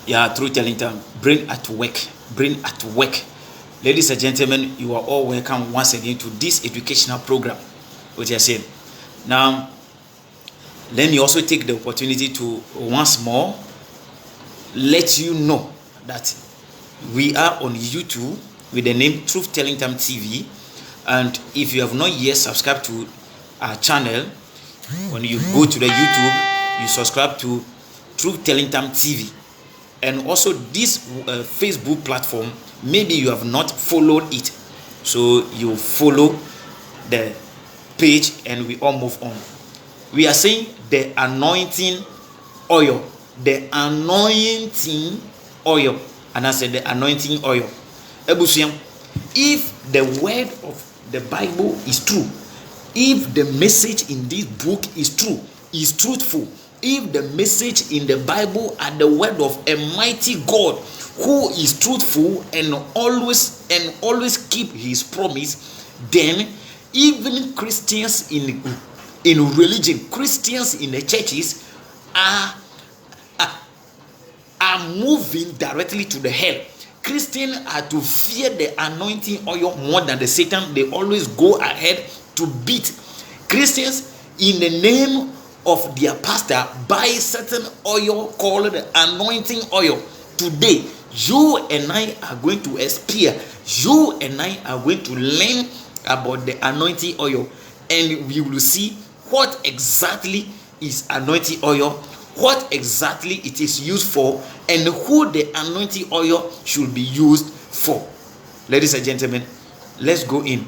Yeah, through telling time, brain at work, brain at work. Ladies and gentlemen, you are all welcome once again to this educational program. What you are saying now. Let me also take the opportunity to once more let you know that we are on YouTube with the name Truth Telling Time TV, and if you have not yet subscribed to our channel, when you go to the YouTube, you subscribe to Truth Telling Time TV. And also this Facebook platform, maybe you have not followed it, so you follow the page and we all move on. We are saying the anointing oil, the anointing oil, and I said the anointing oil. If the word of the Bible is true, if the message in this book is true, is truthful, if the message in the Bible are the word of a mighty God who is truthful and always keep his promise, then even Christians in religion, Christians in the churches are moving directly to the hell. Christians are to fear the anointing oil more than the Satan. They always go ahead to beat Christians in the name of their pastor by certain oil called the anointing oil. Today, you and I are going to experience, you and I are going to learn about the anointing oil, and we will see what exactly is anointing oil, what exactly it is used for, and who the anointing oil should be used for. Ladies and gentlemen, let's go in.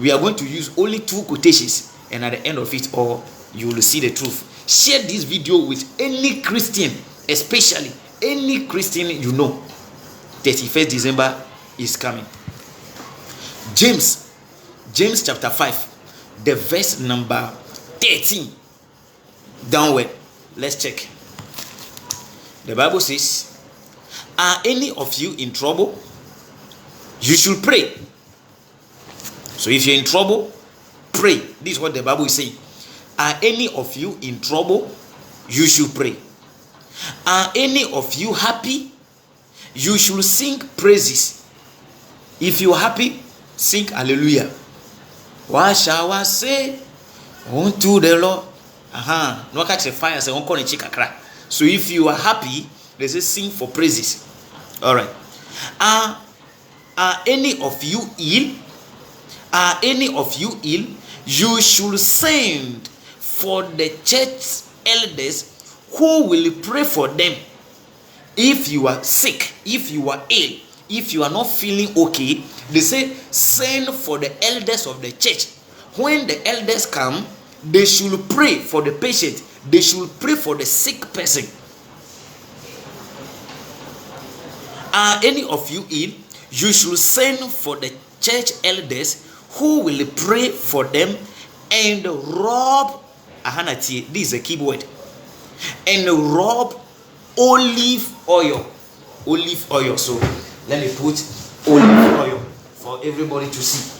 We are going to use only 2 quotations, and at the end of it all, you will see the truth. Share this video with any Christian, especially any Christian you know. 31st December is coming. James chapter 5, the verse number 13 downward. Let's check. The Bible says, are any of you in trouble? You should pray. So if you're in trouble, pray. This is what the Bible is saying. Are any of you in trouble? You should pray. Are any of you happy? You should sing praises. If you're happy, sing hallelujah. What shall I say unto the Lord? No catch the fire, say unko ni kakra. So if you are happy, they say sing for praises. All right. Are any of you ill? Are any of you ill? You should send for the church elders who will pray for them. If you are sick, if you are ill, if you are not feeling okay, they say send for the elders of the church. When the elders come, they should pray for the patient. They should pray for the sick person. Are any of you ill? You should send for the church elders who will pray for them and rub, this is a key word, and rub olive oil. Olive oil. So let me put olive oil for everybody to see.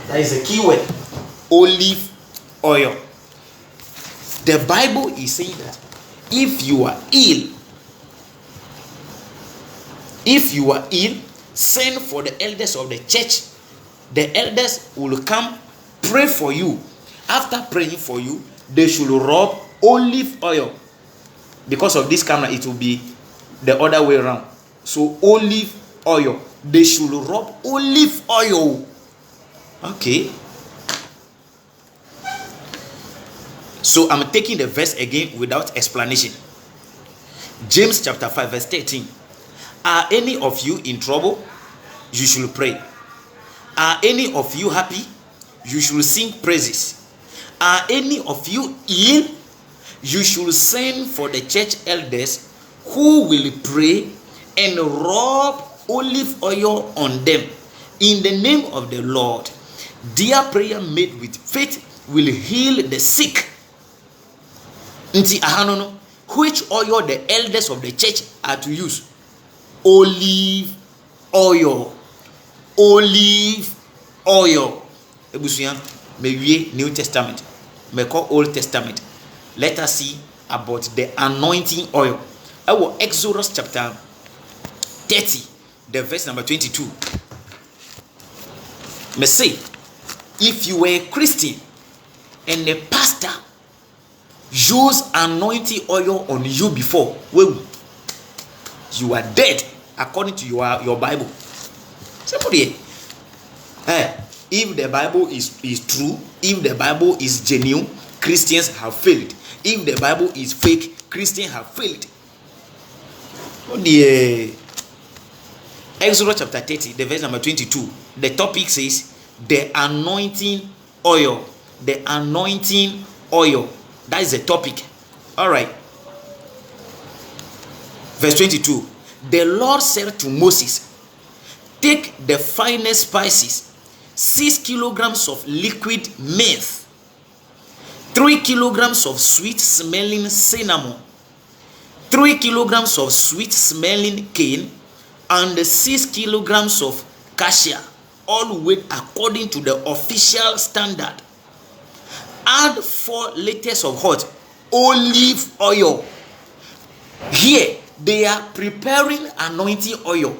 That is a key word. Olive oil. The Bible is saying that if you are ill, send for the elders of the church. The elders will come pray for you. After praying for you, they should rub olive oil. Because of this camera, it will be the other way around. So olive oil. They should rub olive oil. Okay. So I'm taking the verse again without explanation. James chapter 5 verse 13. Are any of you in trouble? You should pray. Are any of you happy? You should sing praises. Are any of you ill? You should send for the church elders who will pray and rub olive oil on them in the name of the Lord. Their prayer made with faith will heal the sick. Which oil the elders of the church are to use? Olive oil. Olive oil. Maybe New Testament, may call Old Testament. Let us see about the anointing oil. Our Exodus chapter 30, the verse number 22. Me say, if you were a Christian and the pastor used anointing oil on you before, well, you are dead according to your Bible. Somebody, if the Bible is true, if the Bible is genuine, Christians have failed. If the Bible is fake, Christians have failed. Exodus chapter 30, the verse number 22. The topic says the anointing oil. The anointing oil. That is the topic. All right. Verse 22. The Lord said to Moses, take the finest spices, 6 kilograms of liquid myrrh, 3 kilograms of sweet smelling cinnamon, 3 kilograms of sweet smelling cane, and 6 kilograms of cassia, all weighed according to the official standard. Add 4 liters of hot olive oil. Here they are preparing anointing oil,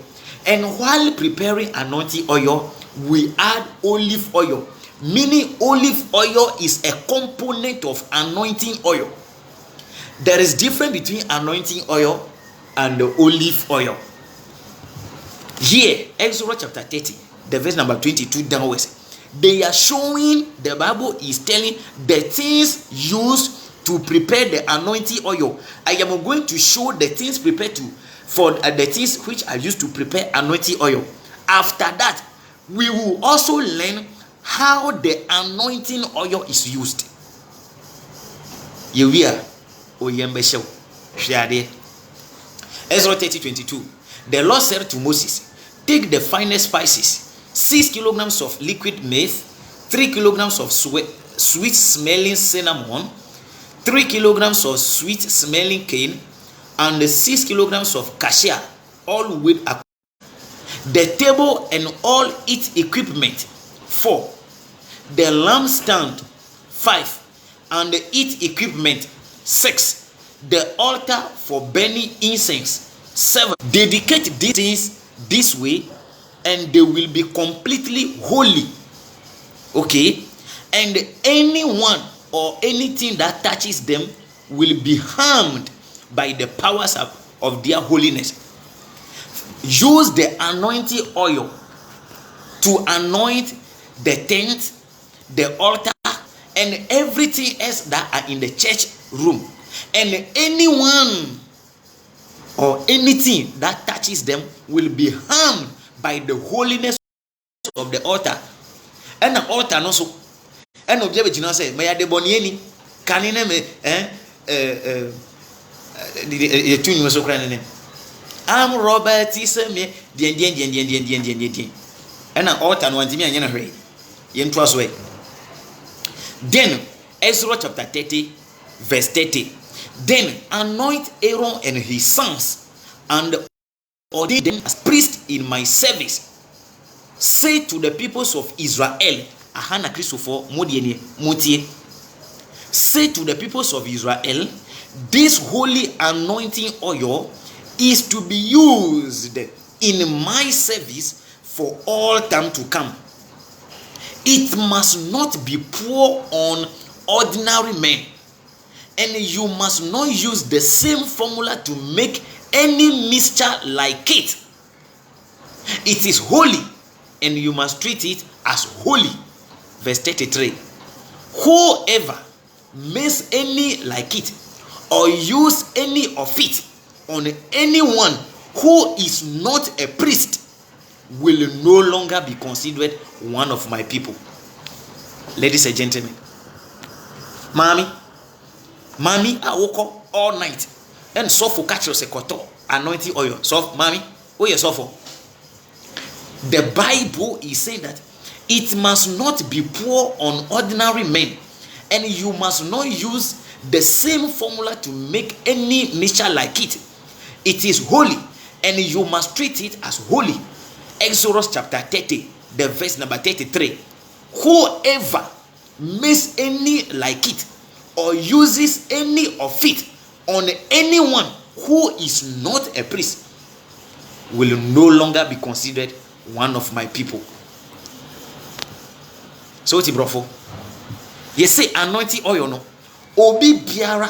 and while preparing anointing oil, we add olive oil, meaning olive oil is a component of anointing oil. There is difference between anointing oil and the olive oil. Here, Exodus chapter 30, the verse number 22 downwards, they are showing, the Bible is telling the things used to prepare the anointing oil. I am going to show the things prepared for the things which are used to prepare anointing oil. After that, we will also learn how the anointing oil is used. Exodus 30:22. The Lord said to Moses, take the finest spices, 6 kilograms of liquid myrrh, 3 kilograms of sweet smelling cinnamon, 3 kilograms of sweet smelling cane, and 6 kilograms of cassia, all weighed according. The table and all its equipment, 4. The lampstand, 5. And its equipment, 6. The altar for burning incense, 7. Dedicate these things this way, and they will be completely holy. Okay? And anyone or anything that touches them will be harmed by the powers of their holiness. Use the anointing oil to anoint the tent, the altar, and everything else that are in the church room. And anyone or anything that touches them will be harmed by the holiness of the altar. And the altar also, and observe you know say, "May the bonieni kanine me the tune was so crying. I'm Robert Isame, the and an altar no antimi anyana hwe. Yen trust way." Then Exodus chapter 30, verse 30. Then anoint Aaron and his sons, and ordain them as priests in my service. Say to the peoples of Israel, Ahana Christopher Modiene Motie. Say to the peoples of Israel, this holy anointing oil is to be used in my service for all time to come. It must not be poured on ordinary men, and you must not use the same formula to make any mixture like it. It is holy, and you must treat it as holy. Verse 33. Whoever makes any like it or use any of it on anyone who is not a priest will no longer be considered one of my people. Ladies and gentlemen, Mommy, I woke up all night and saw for catch your koto anointing oil. So, Mommy, where you for? The Bible is saying that it must not be poured on ordinary men, and you must not use the same formula to make any mixture like it. It is holy, and you must treat it as holy. Exodus chapter 30, the verse number 33. Whoever makes any like it or uses any of it on anyone who is not a priest will no longer be considered one of my people. So Tibrofo, you say anointing oil no obi biara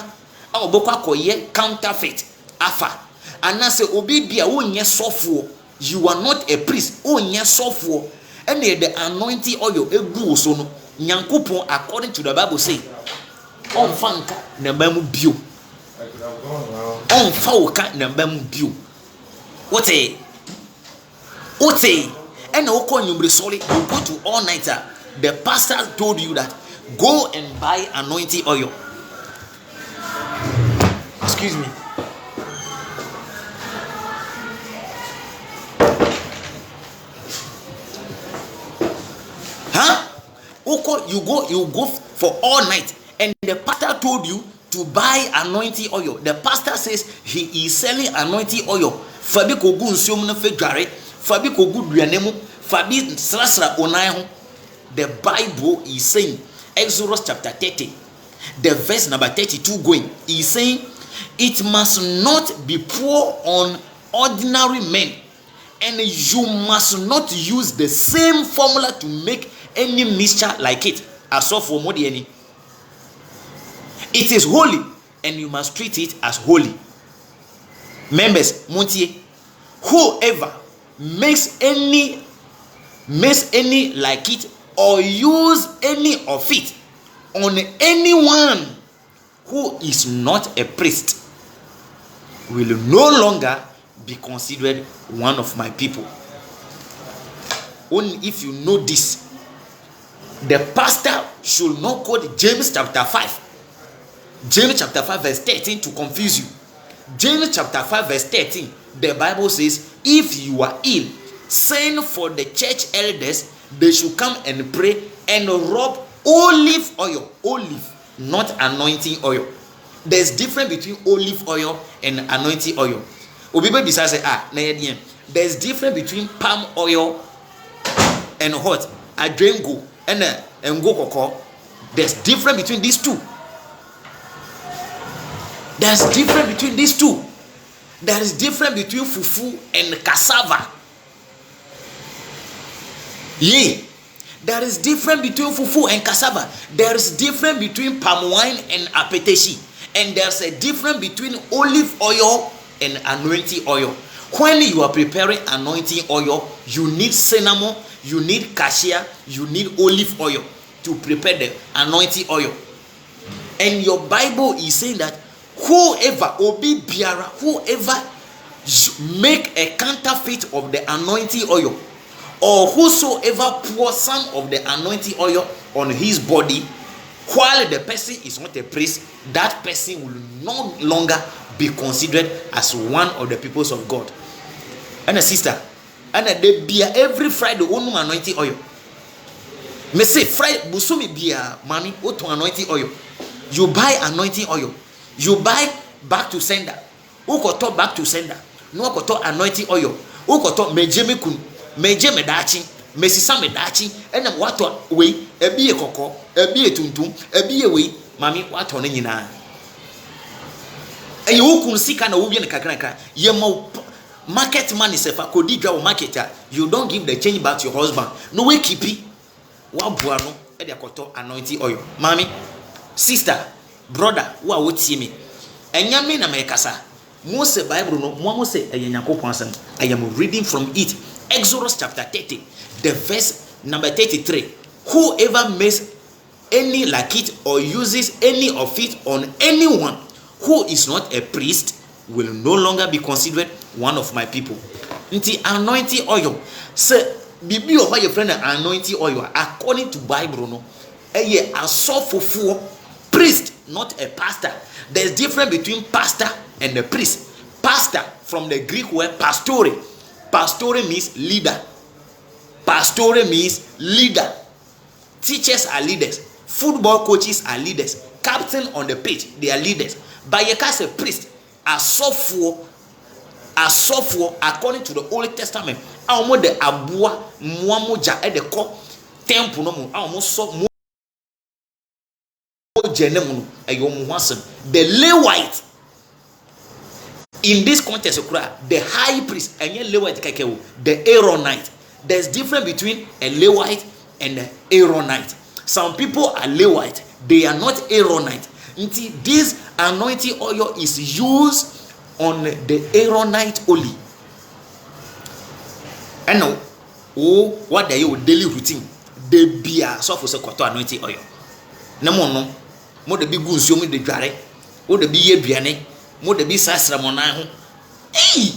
a obokwa koye counterfeit afa anase obi bia wonye sofo, you are not a priest, wonye sofo, and the anointing oil egu so no Nyankopon according to the Bible say on fanka na bamu bio on fauka na bamu bio what and oko nyumbre soli you go to all nighter. The pastor told you that go and buy anointing oil. Excuse me. You go for all night, and the pastor told you to buy anointing oil. The pastor says he is selling anointing oil. Fabi kogu nsiom na fedware, fabi kogu duanemu, fabi srasra onai. The Bible is saying, Exodus chapter 30, the verse number 32 going, is saying, it must not be poured on ordinary men, and you must not use the same formula to make any mixture like it. As of for Modiani, it is holy, and you must treat it as holy. Members, Montier, whoever makes any like it or use any of it on anyone who is not a priest will no longer be considered one of my people. Only if you know this, the pastor should not quote James chapter 5. James chapter 5 verse 13 to confuse you. James chapter 5 verse 13, the Bible says, if you are ill, send for the church elders, they should come and pray and rub olive oil. Olive, not anointing oil. There's difference between olive oil and anointing oil. There's difference between palm oil and what? Adrengo and go cocoa. There's difference between these two. There's difference between these two. There is difference between fufu and cassava. Yeah. There is difference between fufu and cassava. There is difference between palm wine and apeteshi. And there's a difference between olive oil and anointing oil. When you are preparing anointing oil, you need cinnamon, you need cassia, you need olive oil to prepare the anointing oil. And your Bible is saying that whoever obi biara, whoever make a counterfeit of the anointing oil, or whosoever pour some of the anointing oil on his body while the person is not a priest, that person will no longer be considered as one of the peoples of God. And a sister, and they be every Friday one anointing oil. Me say Friday busumi bia mami oto anointing oil. You buy anointing oil. You buy back to sender. Ukoto back to sender. No koto anointing oil. Ukoto mejeme kun, mejeme dachi, mesisa me dachi. Ena wato we ebiye koko, ebiye tuntum, ebiye we mami wato ne nyina. Eyi ukun sika na ubi ne kakranka. Ye mo market man is a kodidwa o marketer. You don't give the change back to your husband. No we keep wa buano e de koto anointing oil. Mami, sister, brother, who are with me? Enyame na mekasa. Mose Bible no mo say eyenyakopon asem. I am reading from it. Exodus chapter 30, the verse number 33. Whoever makes any like it or uses any of it on anyone who is not a priest will no longer be considered one of my people. Nti anointing oil. Say bibi o your friend anointing oil according to Bible no. Eye asofofo priest, not a pastor. There's difference between pastor and the priest. Pastor from the Greek word pastore. Pastore means leader. Pastore means leader. Teachers are leaders. Football coaches are leaders. Captain on the pitch, they are leaders. But you can say priest, a software according to the Old Testament. Almost the abua muamoja at the core temple no almost so more. The Levite in this context, the high priest and Levite, the Aaronite. There's difference between a Levite and an Aaronite. Some people are Levite, they are not Aaronite. This anointing oil is used on the Aaronite only. And now, what they your daily routine? They be a so for anointing oil. No more the big goons, you the dware, or the be ye biane, more the be sasra monaho. Hey!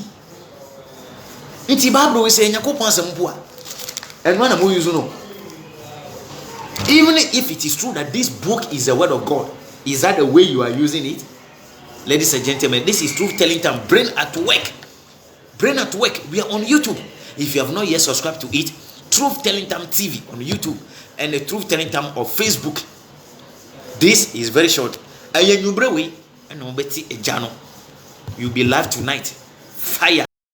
Inti Bible is saying Yakopon Sampua. And one of you know. Even if it is true that this book is the word of God, is that the way you are using it? Ladies and gentlemen, this is Truth Telling Time. Brain at Work. Brain at Work. We are on YouTube. If you have not yet subscribed to it, Truth Telling Time TV on YouTube and the Truth Telling Time on Facebook. This is very short. And you'll be live tonight. Fire.